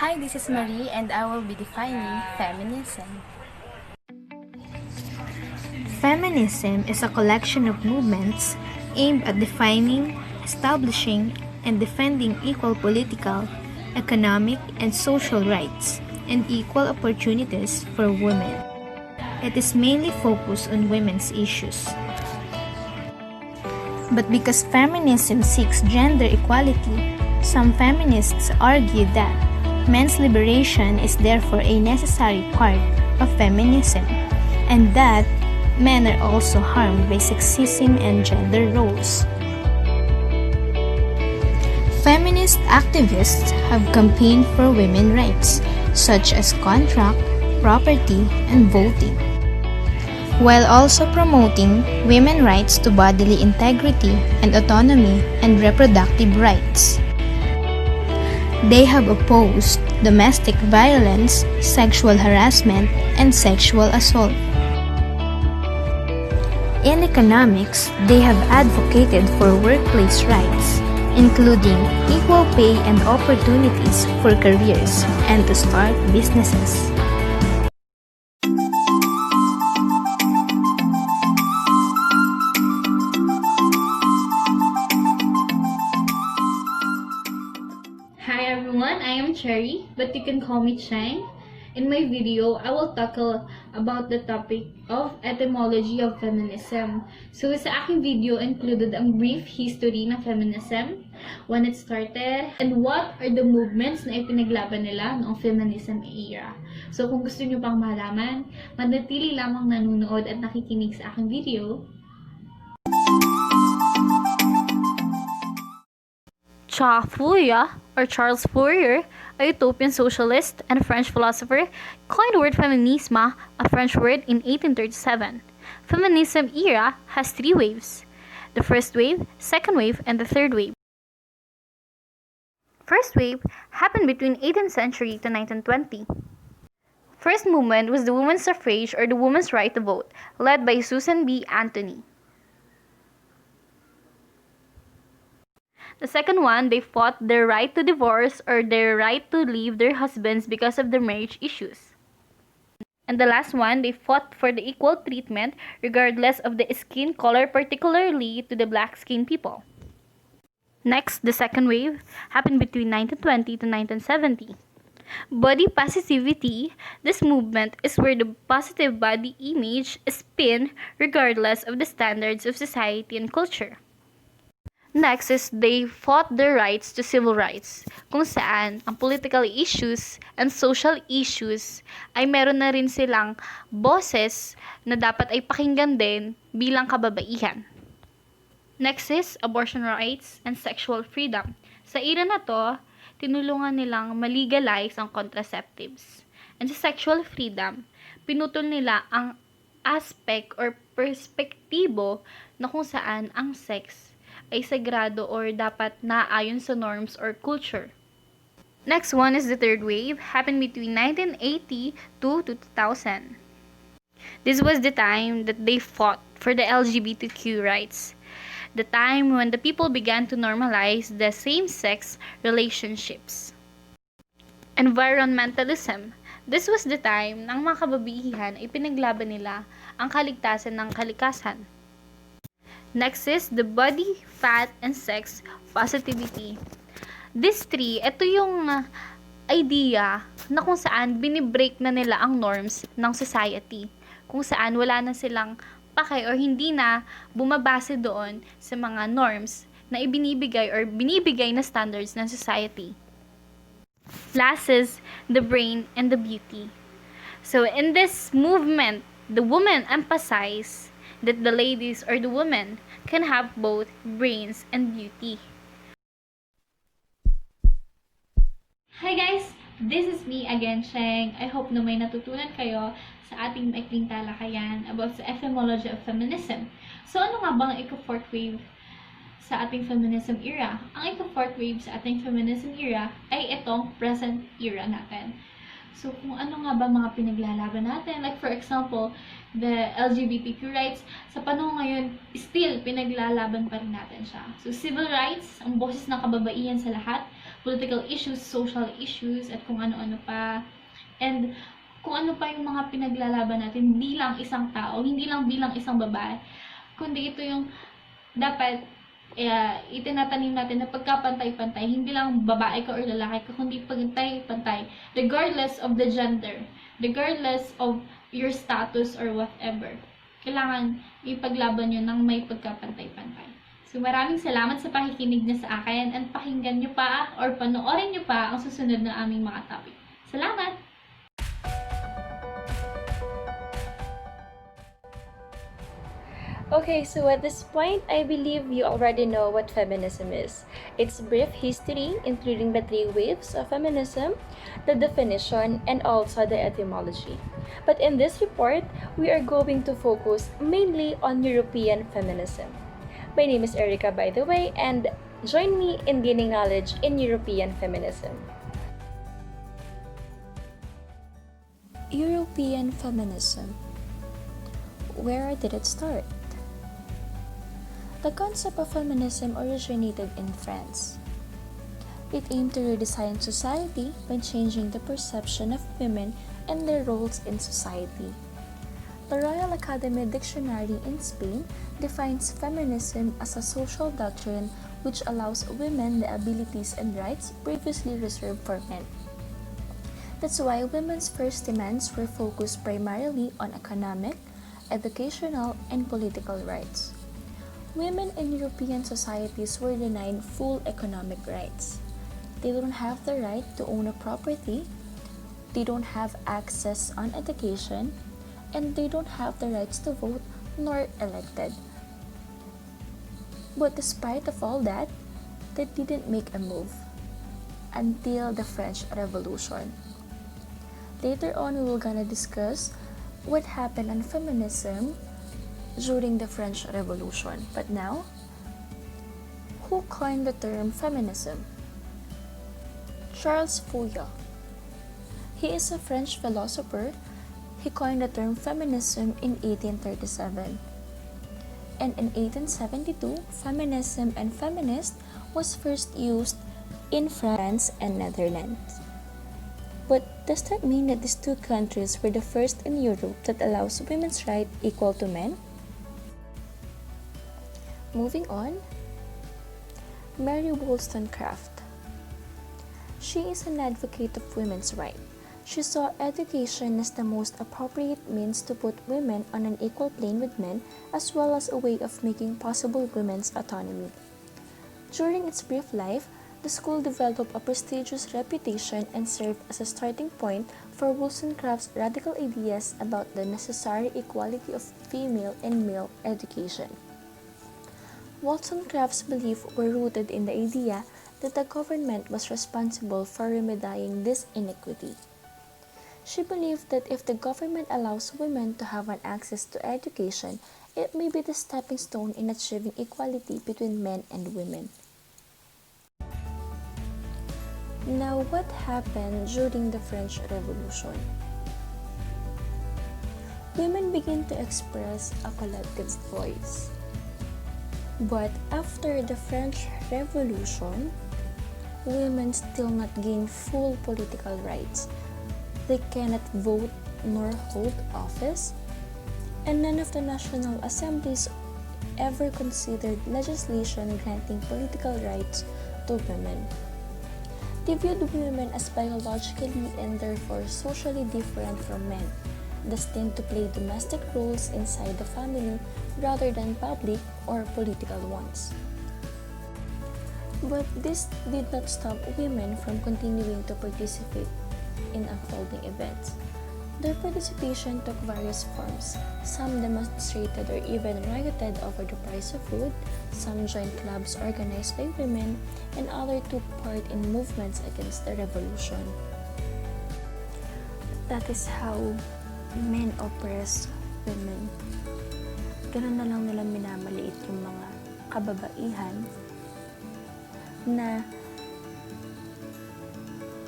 Hi, this is Marie and I will be defining feminism. Feminism is a collection of movements aimed at defining, establishing, and defending equal political, economic, and social rights and equal opportunities for women. It is mainly focused on women's issues. But because feminism seeks gender equality, some feminists argue that men's liberation is therefore a necessary part of feminism, and that men are also harmed by sexism and gender roles. Feminist activists have campaigned for women's rights, such as contract, property, and voting, while also promoting women's rights to bodily integrity and autonomy and reproductive rights. They have opposed domestic violence, sexual harassment, and sexual assault. In economics, they have advocated for workplace rights, including equal pay and opportunities for careers and to start businesses. Hi everyone, I am Cherry, but you can call me Chang. In my video, I will tackle about the topic of etymology of feminism. So sa aking video, included ang brief history ng feminism, when it started, and what are the movements na ipinaglaban nila noong feminism era. So kung gusto nyo pang malaman, manatili lamang nanonood at nakikinig sa aking video. Charles Fourier, a utopian socialist and a French philosopher, coined the word feminisme, a French word, in 1837. Feminism era has three waves: the first wave, second wave, and the third wave. First wave happened between 18th century to 1920. First movement was the women's suffrage or the women's right to vote, led by Susan B. Anthony. The second one, they fought their right to divorce or their right to leave their husbands because of their marriage issues. And the last one, they fought for the equal treatment regardless of the skin color, particularly to the black skinned people. Next, the second wave happened between 1920 to 1970. Body positivity, this movement is where the positive body image is pinned regardless of the standards of society and culture. Next is they fought their rights to civil rights, kung saan ang political issues and social issues ay meron na rin silang boses na dapat ay pakinggan din bilang kababaihan. Next is abortion rights and sexual freedom. Sa era na to, tinulungan nilang malegalize ang contraceptives. And sa sexual freedom, pinutol nila ang aspect or perspektibo na kung saan ang sex ay sagrado or dapat naayon sa norms or culture. Next one is the third wave, happened between 1980 to 2000. This was the time that they fought for the LGBTQ rights, the time when the people began to normalize the same-sex relationships. Environmentalism. This was the time na ang mga kababaihan ay pinaglaban nila ang kaligtasan ng kalikasan. Next is the body, fat, and sex positivity. These three, ito yung idea na kung saan binibreak na nila ang norms ng society. Kung saan wala na silang pake or hindi na bumabase doon sa mga norms na ibinibigay or binibigay na standards ng society. Last is the brain and the beauty. So in this movement, the women emphasize that the ladies or the women can have both brains and beauty. Hi guys! This is me again, Sheng. I hope na may natutunan kayo sa ating maikling talakayan about sa etymology of feminism. So ano nga bang ika-fourth wave sa ating feminism era? Ang ika-fourth wave sa ating feminism era ay itong present era natin. So, kung ano nga ba mga pinaglalaban natin, like for example, the LGBTQ rights, sa panahon ngayon, still, pinaglalaban pa rin natin siya. So, civil rights, ang boses ng kababaihan sa lahat, political issues, social issues, at kung ano-ano pa. And, kung ano pa yung mga pinaglalaban natin bilang isang tao, hindi lang bilang isang babae, kundi ito yung dapat itinatanim natin na pagkapantay-pantay, hindi lang babae ka or lalaki ka, kundi pantay-pantay, regardless of the gender, regardless of your status or whatever. Kailangan ipaglaban nyo ng may pagkapantay-pantay. So, maraming salamat sa pakikinig niyo sa akin, and pakinggan nyo pa or panoorin nyo pa ang susunod na aming mga topic. Salamat! Okay, so at this point, I believe you already know what feminism is. Its brief history, including the 3 waves of feminism, the definition, and also the etymology. But in this report, we are going to focus mainly on European feminism. My name is Erica, by the way, and join me in gaining knowledge in European feminism. European feminism. Where did it start? The concept of feminism originated in France. It aimed to redesign society by changing the perception of women and their roles in society. The Royal Academy Dictionary in Spain defines feminism as a social doctrine which allows women the abilities and rights previously reserved for men. That's why women's first demands were focused primarily on economic, educational, and political rights. Women in European societies were denied full economic rights. They don't have the right to own a property, they don't have access on education, and they don't have the rights to vote nor elected. But despite of all that, they didn't make a move until the French Revolution. Later on, we will gonna discuss what happened on feminism during the French Revolution. But now, who coined the term feminism? Charles Fourier. He is a French philosopher. He coined the term feminism in 1837. And in 1872, feminism and feminist was first used in France and Netherlands. But does that mean that these two countries were the first in Europe that allows women's rights equal to men? Moving on, Mary Wollstonecraft. She is an advocate of women's rights. She saw education as the most appropriate means to put women on an equal plane with men, as well as a way of making possible women's autonomy. During its brief life, the school developed a prestigious reputation and served as a starting point for Wollstonecraft's radical ideas about the necessary equality of female and male education. Wollstonecraft's beliefs were rooted in the idea that the government was responsible for remedying this inequity. She believed that if the government allows women to have an access to education, it may be the stepping stone in achieving equality between men and women. Now, what happened during the French Revolution? Women began to express a collective voice. But after the French Revolution, women still not gain full political rights. They cannot vote nor hold office, and none of the national assemblies ever considered legislation granting political rights to women. They viewed women as biologically and therefore socially different from men, destined to play domestic roles inside the family rather than public or political ones. But this did not stop women from continuing to participate in unfolding events. Their participation took various forms. Some demonstrated or even rioted over the price of food, some joined clubs organized by women, and others took part in movements against the revolution. That is how men oppress women. Ganun na lang nila minamaliit yung mga kababaihan na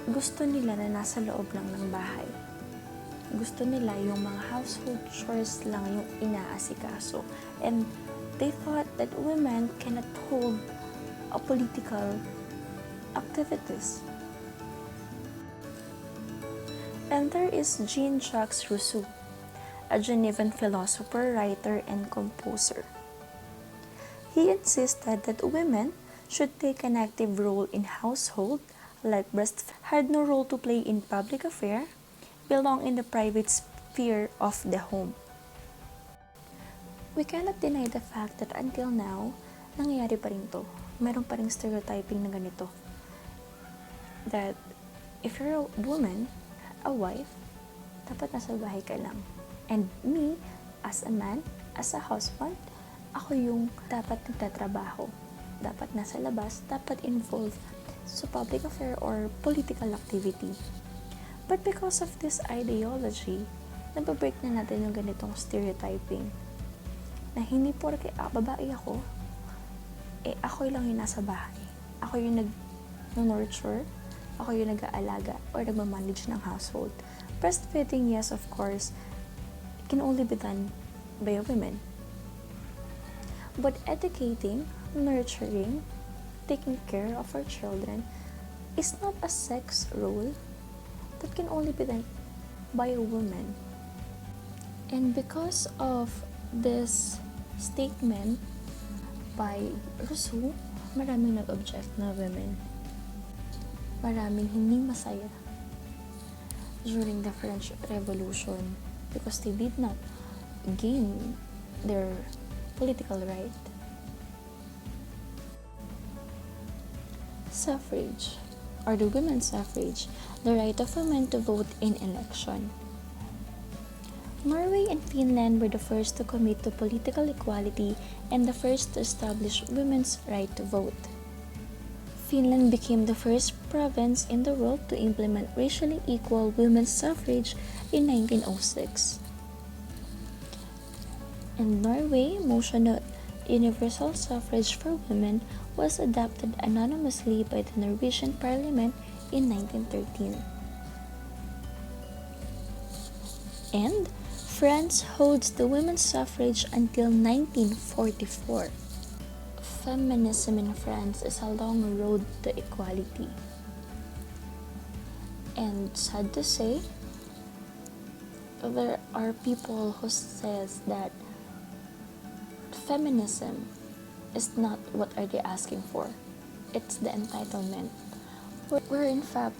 gusto nila na nasa loob lang ng bahay. Gusto nila yung mga household chores lang yung inaasikaso. And they thought that women cannot hold a political activities. And there is Jean-Jacques Rousseau, a Genevan philosopher, writer, and composer. He insisted that women should take an active role in household, like breastfeeding, had no role to play in public affair, belong in the private sphere of the home. We cannot deny the fact that until now, nangyayari pa rin to. Meron pa rin stereotyping na ganito. That if you're a woman, a wife, dapat nasa bahay ka lang. And me, as a man, as a husband, ako yung dapat nagtatrabaho. Dapat nasa labas, dapat involved sa public affair or political activity. But because of this ideology, nababreak na natin yung ganitong stereotyping. Na hindi porke babae ako, ako lang yung nasa bahay. Ako yung nag-nurture, ako yung nag-aalaga or nagmamanage ng household. Breastfeeding, yes, of course, can only be done by women. But educating, nurturing, taking care of our children is not a sex role that can only be done by a woman. And because of this statement by Rousseau, maraming nag-object na women. Maraming hindi masaya during the French Revolution because they did not gain their political right. Suffrage, or the women's suffrage, the right of women to vote in election. Norway and Finland were the first to commit to political equality and the first to establish women's right to vote. Finland became the first province in the world to implement racially equal women's suffrage in 1906. In Norway, motion of universal suffrage for women was adopted anonymously by the Norwegian Parliament in 1913. And France holds the women's suffrage until 1944. Feminism in France is a long road to equality. And sad to say, there are people who says that feminism is not what are they asking for. It's the entitlement. Where in fact,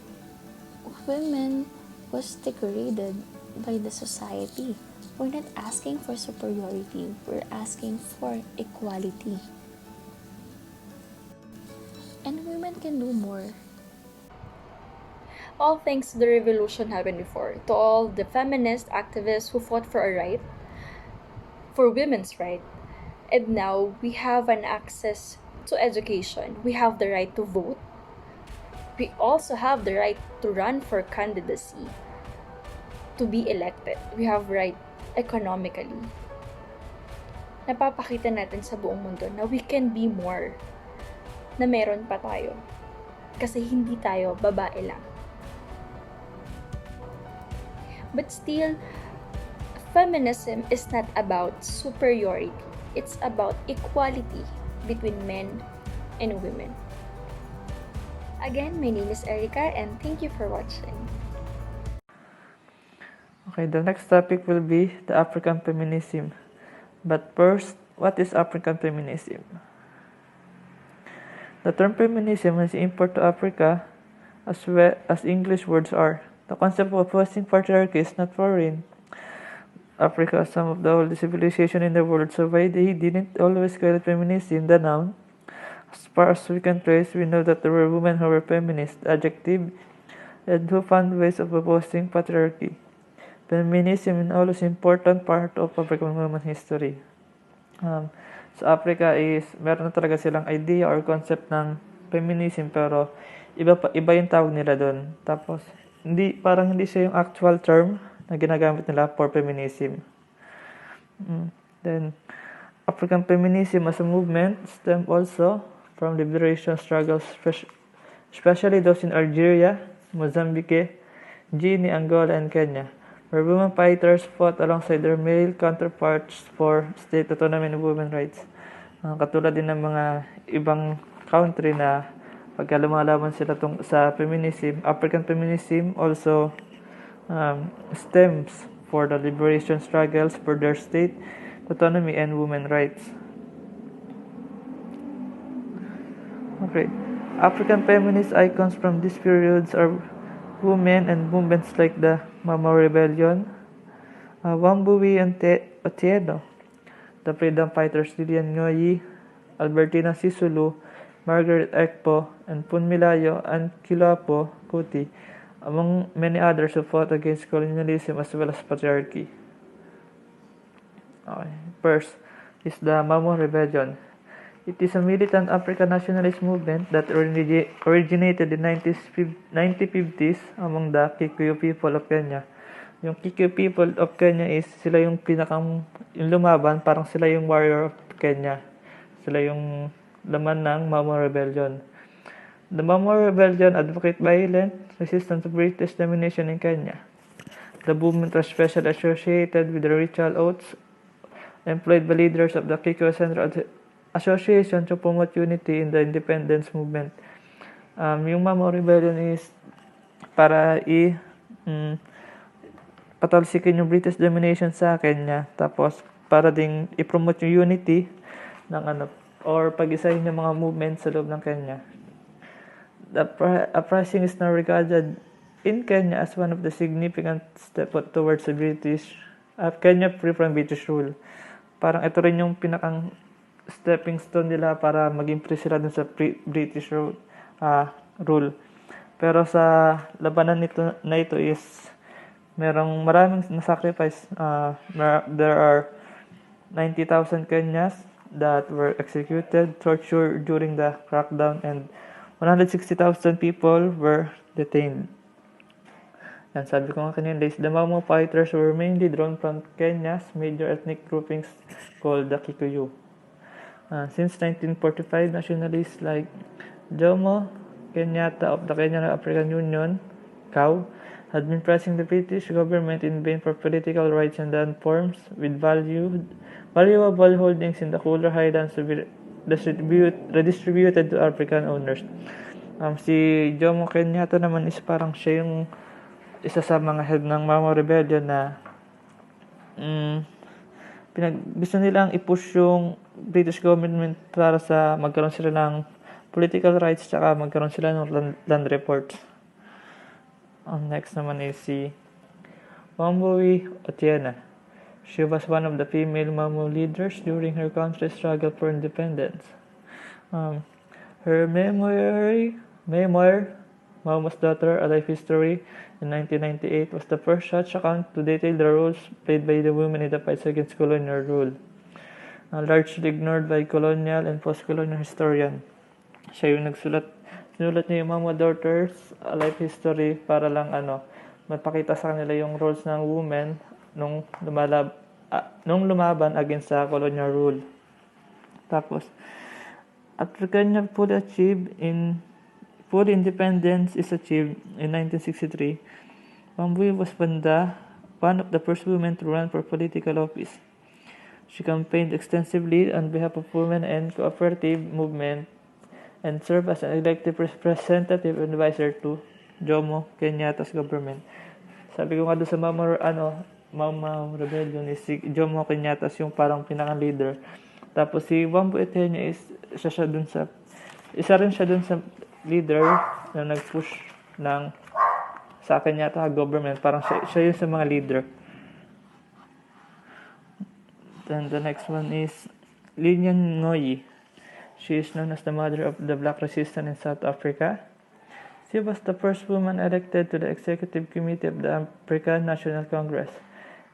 women was degraded by the society. We're not asking for superiority. We're asking for equality. And women can do more. All thanks to the revolution happened before, to all the feminist activists who fought for a right, for women's right. And now we have an access to education. We have the right to vote. We also have the right to run for candidacy, to be elected. We have right economically. Napapakita natin sa buong mundo na we can be more, na meron pa tayo. Kasi hindi tayo babae lang. But still, feminism is not about superiority. It's about equality between men and women. Again, my name is Erica and thank you for watching. Okay, the next topic will be the African feminism. But first, what is African feminism? The term feminism is import to Africa as well as English words are. The concept of opposing patriarchy is not foreign. Africa is some of the oldest civilization in the world, so why they didn't always call it feminism, the noun? As far as we can trace, we know that there were women who were feminist, adjective, and who found ways of opposing patriarchy. Feminism is always important part of African women history. Sa Africa is, meron na talaga silang idea or concept ng feminism, pero iba yung tawag nila doon. Tapos, parang hindi siya yung actual term na ginagamit nila for feminism. Then, African feminism as a movement stemmed also from liberation struggles, especially those in Algeria, Mozambique, Guinea, Angola, and Kenya, where women fighters fought alongside their male counterparts for state autonomy and women's rights. Katulad din ng mga ibang country na pagka lumalaban sila sa feminism, African feminism also stems for the liberation struggles for their state autonomy and women's rights. Okay. African feminist icons from these periods are women and movements like the Mama Rebellion, Wambui Otieno, the freedom fighters Lilian Ngoyi, Albertina Sisulu, Margaret Ekpo, and Punmilayo and Kilapo Kuti, among many others who fought against colonialism as well as patriarchy. Okay. First is the Mamo Rebellion. It is a militant African nationalist movement that originated in 1950s among the Kikuyu people of Kenya. Yung Kikuyu people of Kenya is sila yung yung lumaban, parang sila yung warrior of Kenya. Sila yung laman ng Mamo Rebellion. The Mamo Rebellion advocate violent resistance to British domination in Kenya. The movement was especially associated with the ritual oaths employed by leaders of the Kikuyu Central Association to promote unity in the independence movement. Yung Mamo Rebellion is para patalsikin yung British domination sa Kenya, tapos para ding i-promote yung unity ng or pag-isahin yung mga movement sa loob ng Kenya. The uprising is now regarded in Kenya as one of the significant steps towards the Kenya free from British rule. Parang ito rin yung pinakang stepping stone nila para maging free sila dun sa British rule. Pero sa labanan na ito is merong maraming na-sacrifice. There are 90,000 Kenyans that were executed, tortured during the crackdown, and 160,000 people were detained. Yan, sabi ko nga kanina, the Mamo fighters were mainly drawn from Kenya's major ethnic groupings called the Kikuyu. Since 1945, nationalists like Jomo Kenyatta of the Kenyan African Union, (KAU), had been pressing the British government in vain for political rights and land forms, with valuable holdings in the cooler highlands to be redistributed to African owners. Si Jomo Kenyatta naman is parang siya yung isa sa mga head ng Mamo Rebellion na gusto nilang i-push yung British government para sa magkaroon sila ng political rights tsaka magkaroon sila ng land reports. Next naman is si Wambui Otieno. She was one of the female Mamo leaders during her country's struggle for independence. Her memoir, Mamo's Daughter, A Life History, in 1998 was the first such account to detail the roles played by the women in the fights against colonial rule, largely ignored by colonial and post-colonial historian. Siya yung sinulat niya yung Mamo Daughters, A Life History para lang mapakita sa kanila yung roles ng women nung lumaban against sa colonial rule. Tapos, after Kenya full independence is achieved in 1963, Wambui was one of the first women to run for political office. She campaigned extensively on behalf of women and cooperative movement and served as an elected representative advisor to Jomo Kenyatta's government. Sabi ko nga doon sa Mama Rebellion is si Jomo Kenyatta yung parang pinaka-leader. Tapos si Wambui Otieno is isa rin siya dun sa leader na nag-push sa Kenyatta government. Parang siya yun sa mga leader. Then the next one is Lilian Ngoyi. She is known as the mother of the Black Resistance in South Africa. She was the first woman elected to the Executive Committee of the African National Congress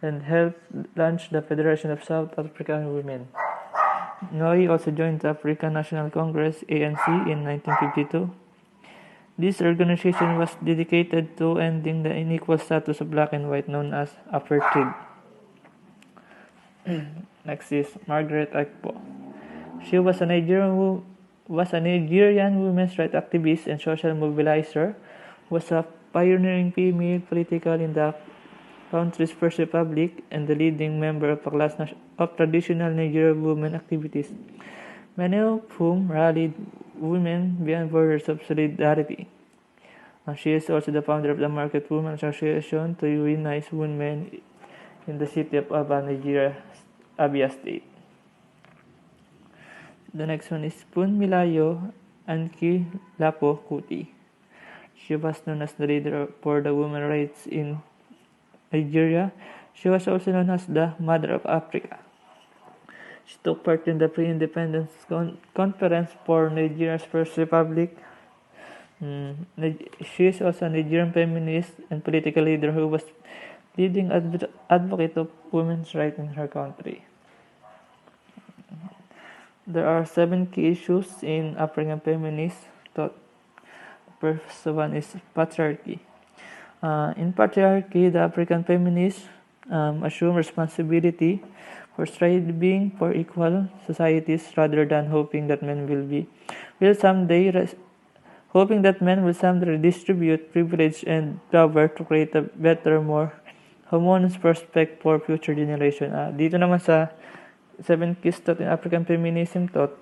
and helped launch the Federation of South African Women. Ngoyi also joined the African National Congress, ANC, in 1952. This organization was dedicated to ending the unequal status of black and white known as apartheid. Next is Margaret Ekpo. She was a Nigerian women's rights activist and social mobilizer who was a pioneering female political in the country's first republic and the leading member of a class of traditional Nigerian women activities, many of whom rallied women beyond borders of solidarity. She is also the founder of the Market Women Association to unite women in the city of Aba, Nigeria, Abia State. The next one is Punmilayo Anki Lapo Kuti. She was known as the leader for the women's rights in Nigeria. She was also known as the Mother of Africa. She took part in the pre-independence conference for Nigeria's first republic. She is also a Nigerian feminist and political leader who was leading advocate of women's rights in her country. There are 7 key issues in African feminist thought. The first one is patriarchy. In patriarchy, the African feminists assume responsibility for striving for equal societies rather than hoping that men will someday redistribute privilege and power to create a better, more harmonious prospect for future generation. Dito naman sa 7 keys thought in African feminism thought,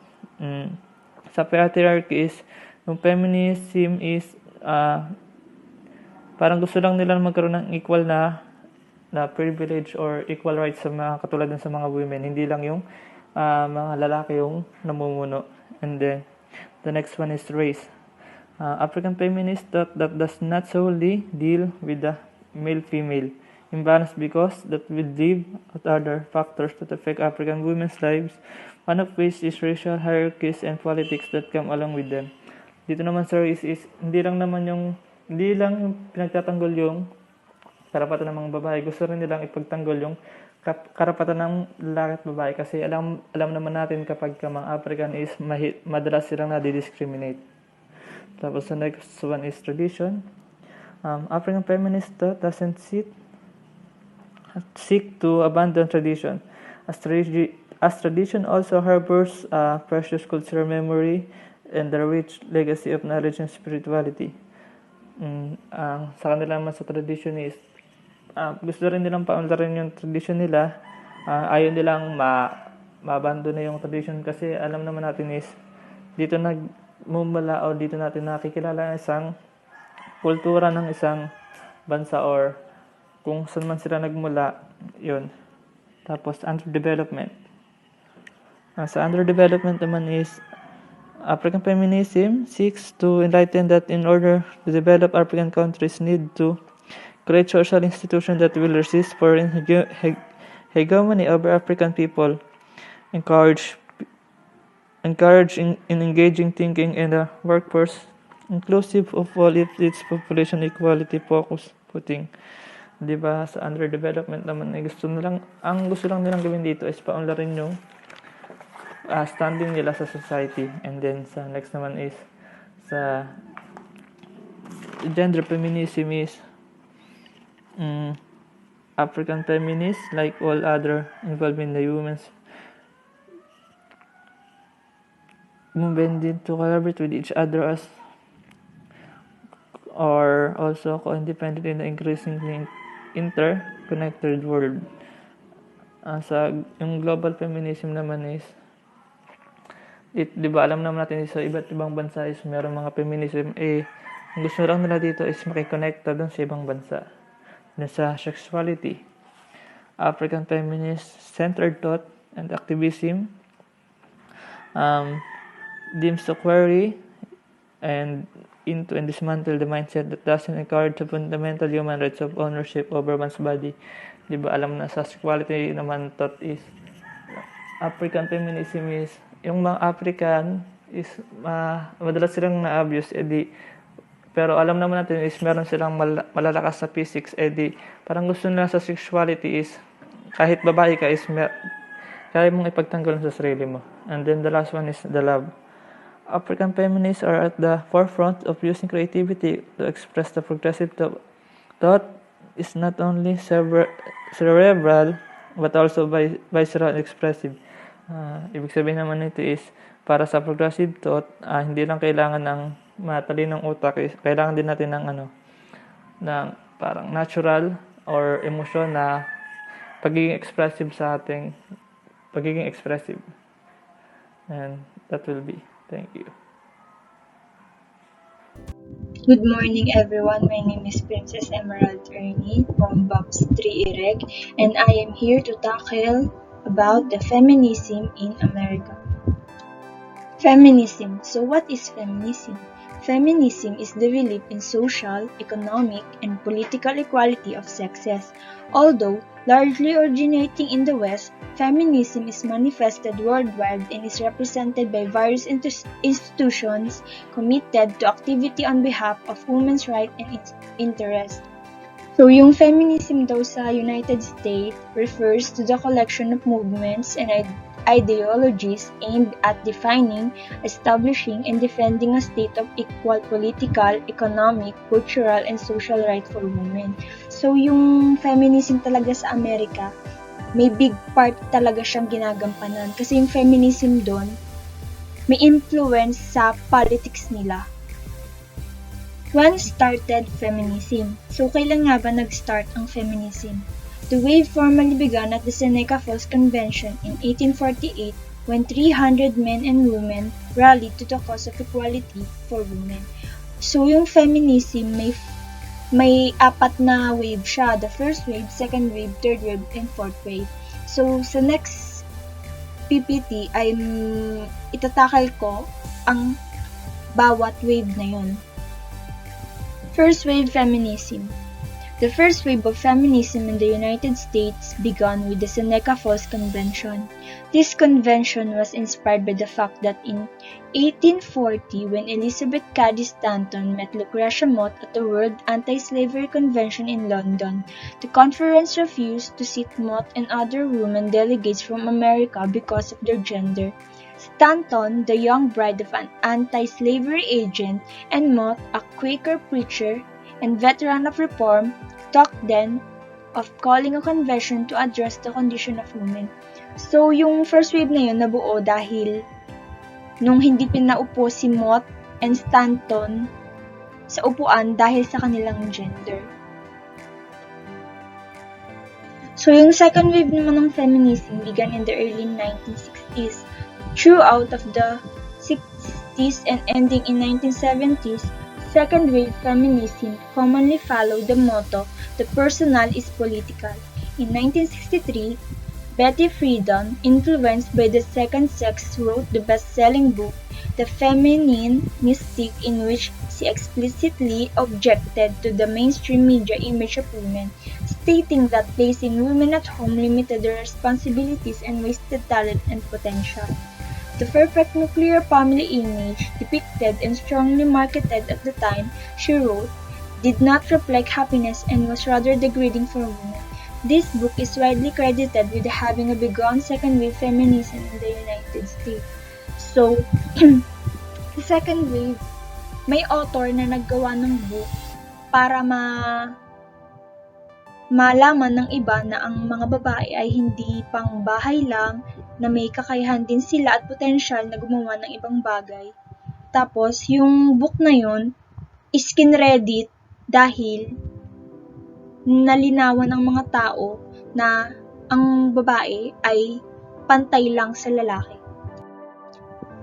sa patriarchy is, yung feminism is parang gusto lang nila magkaroon ng equal na privilege or equal rights sa mga katulad ng sa mga women, hindi lang yung mga lalaki yung namumuno. And then the next one is race. African feminists thought that does not solely deal with the male-female imbalance because that will leave out other factors that affect African women's lives, one of which is racial hierarchies and politics that come along with them. Dito naman sa race is hindi lang yung pinagtatanggol yung karapatan ng mga babae, gusto rin nilang ipagtanggol yung karapatan ng lalaki at babae kasi alam naman natin kapag mga African is madalas silang nadi-discriminate. Tapos the next one is tradition. African feminists doesn't seek to abandon tradition. As tradition also harbors precious cultural memory and the rich legacy of knowledge and spirituality. Sa kanila naman sa tradition is gusto rin nilang paunlarin yung tradition nila. Ayaw nilang ma-abandon na yung tradition kasi alam naman natin is dito nagmumula o dito natin nakikilala ang isang kultura ng isang bansa or kung saan man sila nagmula, yun. Tapos underdevelopment. Sa underdevelopment naman is African feminism seeks to enlighten that in order to develop African countries need to create social institutions that will resist foreign hegemony over African people, encourage in engaging thinking in the workforce, inclusive of all its population equality focus putting. Diba sa underdevelopment naman ay gusto lang nilang gawin dito is paunlarin yung standing nila sa society. And then sa next naman is sa gender feminism is African feminists, like all other involved in the women's movement, need to collaborate with each other as or also co-independent in the increasingly interconnected world. Sa yung global feminism naman is di ba alam naman natin sa iba't ibang bansa is meron mga feminism ang gusto lang nila dito is makikonnecta dun sa ibang bansa na sa sexuality. African feminist centered thought and activism deems to query and into and dismantle the mindset that doesn't encourage the fundamental human rights of ownership over one's body. Di ba alam na sa sexuality naman thought is African feminism is yung mga African is madalas silang na-abuse pero alam naman natin is meron silang malalakas sa physics parang gusto nila sa sexuality is kahit babae ka is kaya mong ipagtanggol sa sarili mo. And then the last one is the love. African feminists are at the forefront of using creativity to express the progressive thought is not only cerebral but also visceral and expressive. Ibig sabihin naman nito is para sa progressive thought, hindi lang kailangan ng matalinong utak, kailangan din natin ng ng parang natural or emosyon na pagiging expressive sa ating pagiging expressive. And that will be. Thank you. Good morning, everyone. My name is Princess Emerald Ernie from Box 3 Ireg, and I am here to tackle about the feminism in America. Feminism. So what is feminism? Feminism is the belief in social, economic, and political equality of sexes. Although largely originating in the West, feminism is manifested worldwide and is represented by various institutions committed to activity on behalf of women's rights and its interests. So, yung feminism daw sa United States refers to the collection of movements and ideologies aimed at defining, establishing, and defending a state of equal political, economic, cultural, and social rights for women. So, yung feminism talaga sa Amerika, may big part talaga siyang ginagampanan. Kasi yung feminism doon, may influence sa politics nila. When started feminism? So, kailan nga ba nag-start ang feminism? The wave formally began at the Seneca Falls Convention in 1848 when 300 men and women rallied to the cause of equality for women. So, yung feminism may apat na wave siya. The first wave, second wave, third wave, and fourth wave. So, sa next PPT ay itatakal ko ang bawat wave na yun. First wave feminism. The first wave of feminism in the United States began with the Seneca Falls Convention. This convention was inspired by the fact that in 1840, when Elizabeth Cady Stanton met Lucretia Mott at the World Anti-Slavery Convention in London, the conference refused to seat Mott and other women delegates from America because of their gender. Stanton, the young bride of an anti-slavery agent, and Mott, a Quaker preacher and veteran of reform, talked then of calling a convention to address the condition of women. So, yung first wave na yun nabuo dahil nung hindi pinaupo si Mott and Stanton sa upuan dahil sa kanilang gender. So, yung second wave naman ng feminism began in the early 1960s. Throughout of the 60s and ending in 1970s, second wave feminism commonly followed the motto, "The personal is political." In 1963, Betty Friedan, influenced by the second sex, wrote the best-selling book, The Feminine Mystique, in which she explicitly objected to the mainstream media image of women, stating that placing women at home limited their responsibilities and wasted talent and potential. The perfect nuclear family image, depicted and strongly marketed at the time, she wrote, did not reflect happiness and was rather degrading for women. This book is widely credited with having begun second wave feminism in the United States. So, the second wave, may author na naggawa ng book para malaman ng iba na ang mga babae ay hindi pang bahay lang, na may kakayahan din sila at potensyal na gumawa ng ibang bagay. Tapos, yung book na yun is kinredit dahil nalinawan ng mga tao na ang babae ay pantay lang sa lalaki.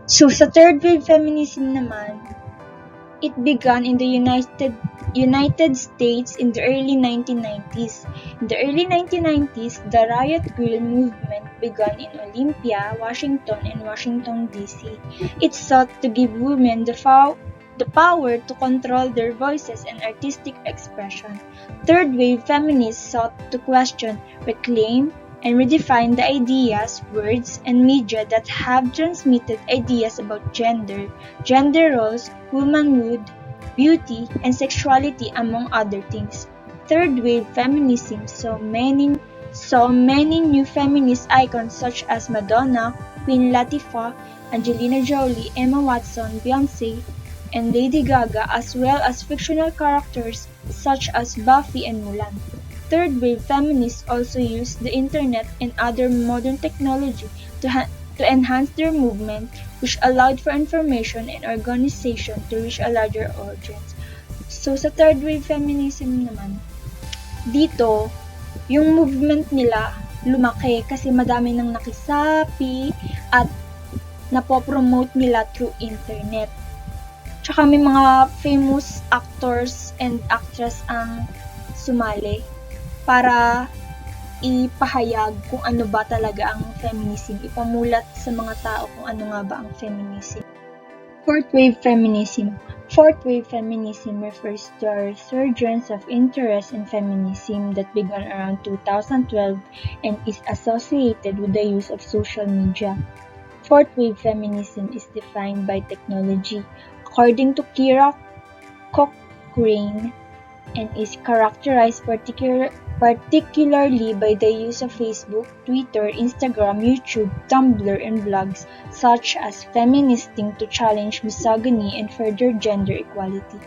So, sa third wave feminism naman, it began in the United States in the early 1990s. In the early 1990s, the Riot Grrrl movement began in Olympia, Washington, and Washington, D.C. It sought to give women the power to control their voices and artistic expression. Third wave feminists sought to question, reclaim, and redefine the ideas, words, and media that have transmitted ideas about gender roles, womanhood, beauty, and sexuality, among other things. Third wave feminism saw many new feminist icons such as Madonna, Queen Latifah, Angelina Jolie, Emma Watson, Beyoncé, and Lady Gaga, as well as fictional characters such as Buffy and Mulan. Third wave feminists also used the internet and other modern technology to enhance their movement, which allowed for information and organization to reach a larger audience. So, sa third wave feminism naman, dito, yung movement nila lumaki kasi madami nang nakisapi at napopromote nila through internet. Tsaka may mga famous actors and actress ang sumali para ipahayag kung ano ba talaga ang feminism, ipamulat sa mga tao kung ano nga ba ang feminism. Fourth wave feminism. Fourth wave feminism refers to a resurgence of interest in feminism that began around 2012 and is associated with the use of social media. Fourth wave feminism is defined by technology, according to Kira Cochrane, and is characterized particularly by the use of Facebook, Twitter, Instagram, YouTube, Tumblr, and blogs such as Feministing to challenge misogyny and further gender equality.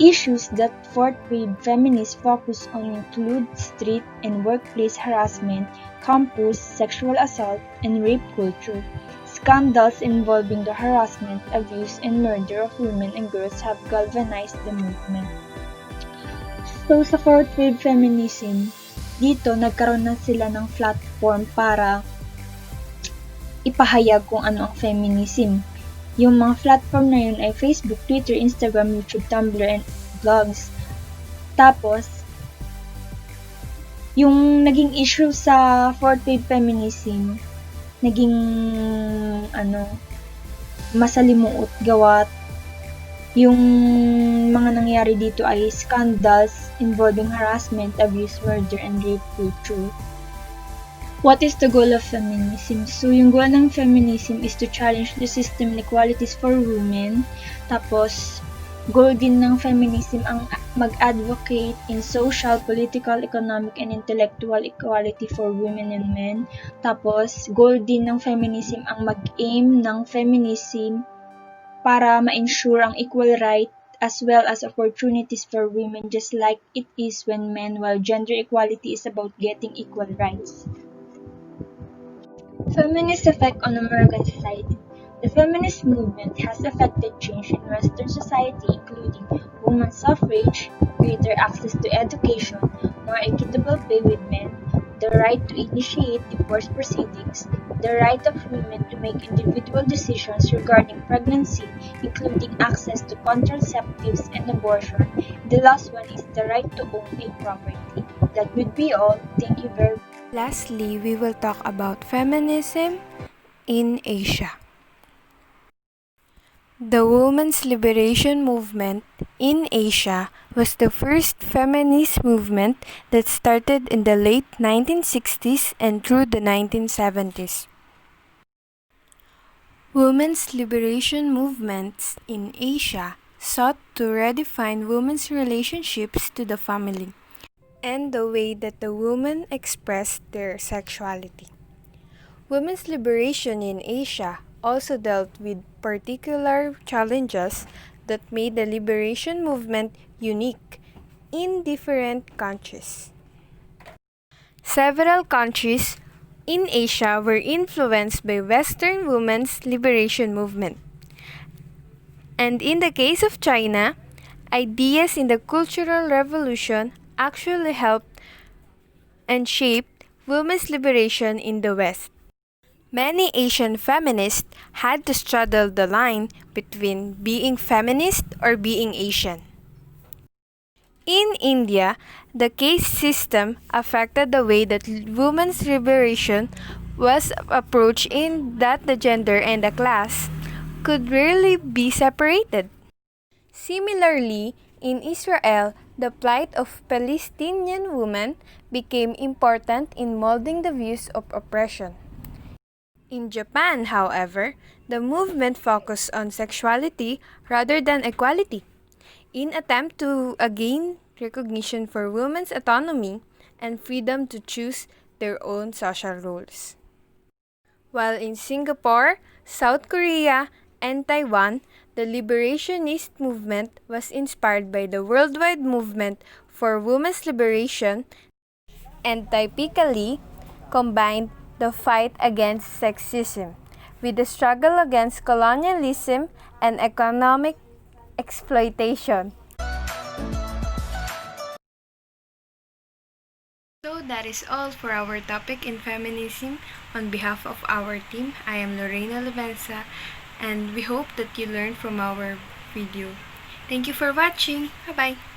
Issues that fourth wave feminists focus on include street and workplace harassment, campus sexual assault, and rape culture. Scandals involving the harassment, abuse, and murder of women and girls have galvanized the movement. So, sa fourth wave feminism, dito nagkaroon na sila ng platform para ipahayag kung ano ang feminism. Yung mga platform na yun ay Facebook, Twitter, Instagram, YouTube, Tumblr, and blogs. Tapos, yung naging issue sa fourth wave feminism, naging masalimuot gawa yung mga nangyari dito ay scandals involving harassment, abuse, murder, and rape culture. What is the goal of feminism? So, yung goal ng feminism is to challenge the system inequalities for women. Tapos, goal din ng feminism ang mag-advocate in social, political, economic, and intellectual equality for women and men. Tapos, goal din ng feminism ang mag-aim ng feminism para ma-ensure ang equal right as well as opportunities for women just like it is when men, while gender equality is about getting equal rights. Feminist effect on American society. The feminist movement has affected change in Western society, including women's suffrage, greater access to education, more equitable pay with men, the right to initiate divorce proceedings, the right of women to make individual decisions regarding pregnancy, including access to contraceptives and abortion. The last one is the right to own a property. That would be all. Thank you very much. Lastly, we will talk about feminism in Asia. The women's liberation movement in Asia was the first feminist movement that started in the late 1960s and through the 1970s. Women's liberation movements in Asia sought to redefine women's relationships to the family and the way that the women expressed their sexuality. Women's liberation in Asia also dealt with particular challenges that made the liberation movement unique in different countries. Several countries in Asia were influenced by Western women's liberation movement. And in the case of China, ideas in the Cultural Revolution actually helped and shaped women's liberation in the West. Many Asian feminists had to straddle the line between being feminist or being Asian. In India, the caste system affected the way that women's liberation was approached in that the gender and the class could rarely be separated. Similarly, in Israel, the plight of Palestinian women became important in molding the views of oppression. In Japan, however, the movement focused on sexuality rather than equality, in attempt to gain recognition for women's autonomy and freedom to choose their own social roles. While in Singapore, South Korea, and Taiwan, the liberationist movement was inspired by the worldwide movement for women's liberation and typically combined the fight against sexism with the struggle against colonialism and economic exploitation. that is all for our topic in feminism. On behalf of our team, I am Lorena Levenza, and we hope that you learned from our video. Thank you for watching. Bye-bye.